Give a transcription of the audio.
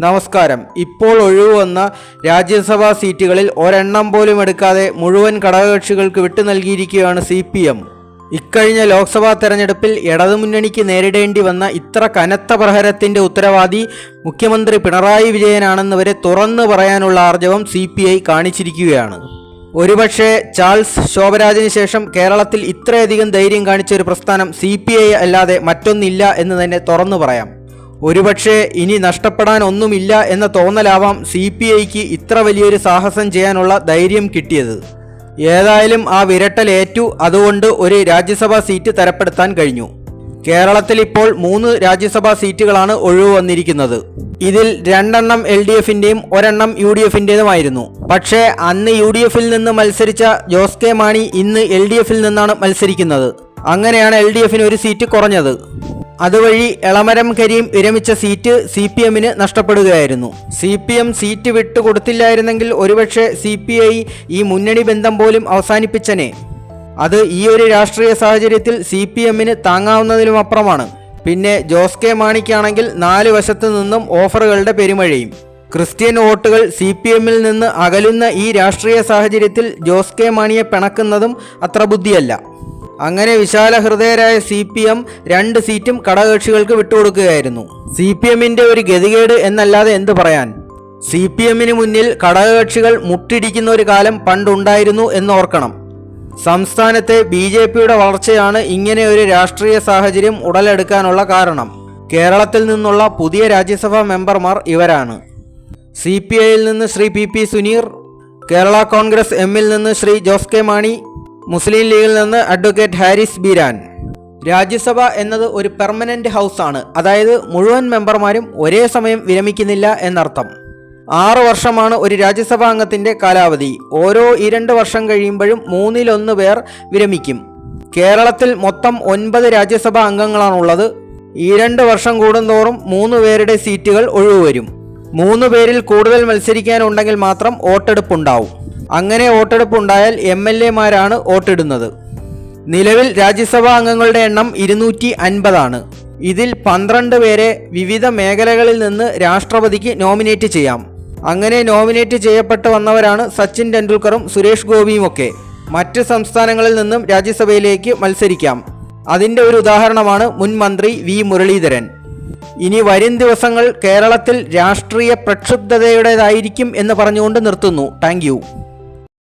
നമസ്കാരം. ഇപ്പോൾ ഒഴിവുവന്ന രാജ്യസഭാ സീറ്റുകളിൽ ഒരെണ്ണം പോലും എടുക്കാതെ മുഴുവൻ ഘടകകക്ഷികൾക്ക് വിട്ടു നൽകിയിരിക്കുകയാണ് CPM. ഇക്കഴിഞ്ഞ ലോക്സഭാ തെരഞ്ഞെടുപ്പിൽ ഇടതുമുന്നണിക്ക് നേരിടേണ്ടി വന്ന ഇത്ര കനത്ത പ്രഹരത്തിന്റെ ഉത്തരവാദി മുഖ്യമന്ത്രി പിണറായി വിജയനാണെന്ന് വരെ തുറന്നു പറയാനുള്ള ആർജവം CPI കാണിച്ചിരിക്കുകയാണ്. ഒരുപക്ഷെ ചാൾസ് ശോഭരാജിന് ശേഷം കേരളത്തിൽ ഇത്രയധികം ധൈര്യം കാണിച്ച ഒരു പ്രസ്ഥാനം CPI അല്ലാതെ മറ്റൊന്നില്ല എന്ന് തന്നെ തുറന്നു പറയാം. ഒരുപക്ഷെ ഇനി നഷ്ടപ്പെടാൻ ഒന്നുമില്ല എന്ന തോന്നലാവാം CPIക്ക് ഇത്ര വലിയൊരു സാഹസം ചെയ്യാനുള്ള ധൈര്യം കിട്ടിയത്. ഏതായാലും ആ വിരട്ടലേറ്റു. അതുകൊണ്ട് ഒരു രാജ്യസഭാ സീറ്റ് തരപ്പെടുത്താൻ കഴിഞ്ഞു. കേരളത്തിൽ ഇപ്പോൾ 3 രാജ്യസഭാ സീറ്റുകളാണ് ഒഴിവ് വന്നിരിക്കുന്നത്. ഇതിൽ 2 LDFന്റെയും 1 UDFന്റേതുമായിരുന്നു. പക്ഷേ അന്ന് UDFിൽ നിന്ന് മത്സരിച്ച ജോസ് കെ മാണി ഇന്ന് LDFിൽ നിന്നാണ് മത്സരിക്കുന്നത്. അങ്ങനെയാണ് LDFന് ഒരു സീറ്റ് കുറഞ്ഞത്. അതുവഴി എളമരം കരീം വിരമിച്ച സീറ്റ് CPMന് നഷ്ടപ്പെടുകയായിരുന്നു. CPM സീറ്റ് വിട്ടുകൊടുത്തില്ലായിരുന്നെങ്കിൽ ഒരുപക്ഷെ CPI ഈ മുന്നണി ബന്ധം പോലും അവസാനിപ്പിച്ചനെ. അത് ഈ ഒരു രാഷ്ട്രീയ സാഹചര്യത്തിൽ CPMന് താങ്ങാവുന്നതിലും അപ്പുറമാണ്. പിന്നെ ജോസ് കെ മാണിക്കാണെങ്കിൽ 4 വശത്തു നിന്നും ഓഫറുകളുടെ പെരുമഴയും. ക്രിസ്ത്യൻ വോട്ടുകൾ CPMൽ നിന്ന് അകലുന്ന ഈ രാഷ്ട്രീയ സാഹചര്യത്തിൽ ജോസ് കെ മാണിയെ പിണക്കുന്നതും അത്ര ബുദ്ധിയല്ല. അങ്ങനെ വിശാല ഹൃദയരായ CPM 2 സീറ്റും ഘടകകക്ഷികൾക്ക് വിട്ടുകൊടുക്കുകയായിരുന്നു. CPMന്റെ ഒരു ഗതികേട് എന്നല്ലാതെ എന്ത് പറയാൻ. CPMന് മുന്നിൽ ഘടകകക്ഷികൾ മുട്ടിടിക്കുന്ന ഒരു കാലം പണ്ടുണ്ടായിരുന്നു എന്നോർക്കണം. സംസ്ഥാനത്തെ BJPയുടെ വളർച്ചയാണ് ഇങ്ങനെ ഒരു രാഷ്ട്രീയ സാഹചര്യം ഉടലെടുക്കാനുള്ള കാരണം. കേരളത്തിൽ നിന്നുള്ള പുതിയ രാജ്യസഭാ മെമ്പർമാർ ഇവരാണ്. CPIയിൽ നിന്ന് ശ്രീ PP സുനീർ, കേരള കോൺഗ്രസ് Mൽ നിന്ന് ശ്രീ ജോസ് കെ മാണി, മുസ്ലിം ലീഗിൽ നിന്ന് അഡ്വക്കേറ്റ് ഹാരിസ് ബീരാൻ. രാജ്യസഭ എന്നത് ഒരു പെർമനന്റ് ഹൗസ് ആണ്. അതായത് മുഴുവൻ മെമ്പർമാരും ഒരേ സമയം വിരമിക്കുന്നില്ല എന്നർത്ഥം. 6 വർഷമാണ് ഒരു രാജ്യസഭാ അംഗത്തിന്റെ കാലാവധി. ഓരോ 2 വർഷം കഴിയുമ്പോഴും 1/3 പേർ വിരമിക്കും. കേരളത്തിൽ മൊത്തം 9 രാജ്യസഭാ അംഗങ്ങളാണുള്ളത്. ഈ 2 വർഷം കൂടുന്തോറും 3 പേരുടെ സീറ്റുകൾ ഒഴിവുവരും. 3 പേരിൽ കൂടുതൽ മത്സരിക്കാനുണ്ടെങ്കിൽ മാത്രം വോട്ടെടുപ്പുണ്ടാവും. അങ്ങനെ വോട്ടെടുപ്പുണ്ടായാൽ MLAമാരാണ് വോട്ടിടുന്നത്. നിലവിൽ രാജ്യസഭാ അംഗങ്ങളുടെ എണ്ണം 250 ആണ്. ഇതിൽ 12 പേരെ വിവിധ മേഖലകളിൽ നിന്ന് രാഷ്ട്രപതിക്ക് നോമിനേറ്റ് ചെയ്യാം. അങ്ങനെ നോമിനേറ്റ് ചെയ്യപ്പെട്ടു വന്നവരാണ് സച്ചിൻ ടെണ്ടുൽക്കറും സുരേഷ് ഗോപിയുമൊക്കെ. മറ്റ് സംസ്ഥാനങ്ങളിൽ നിന്നും രാജ്യസഭയിലേക്ക് മത്സരിക്കാം. അതിൻ്റെ ഒരു ഉദാഹരണമാണ് മുൻ മന്ത്രി V മുരളീധരൻ. ഇനി വരും ദിവസങ്ങൾ കേരളത്തിൽ രാഷ്ട്രീയ പ്രക്ഷുബ്ധതയുടേതായിരിക്കും എന്ന് പറഞ്ഞുകൊണ്ട് നിർത്തുന്നു. Thank you.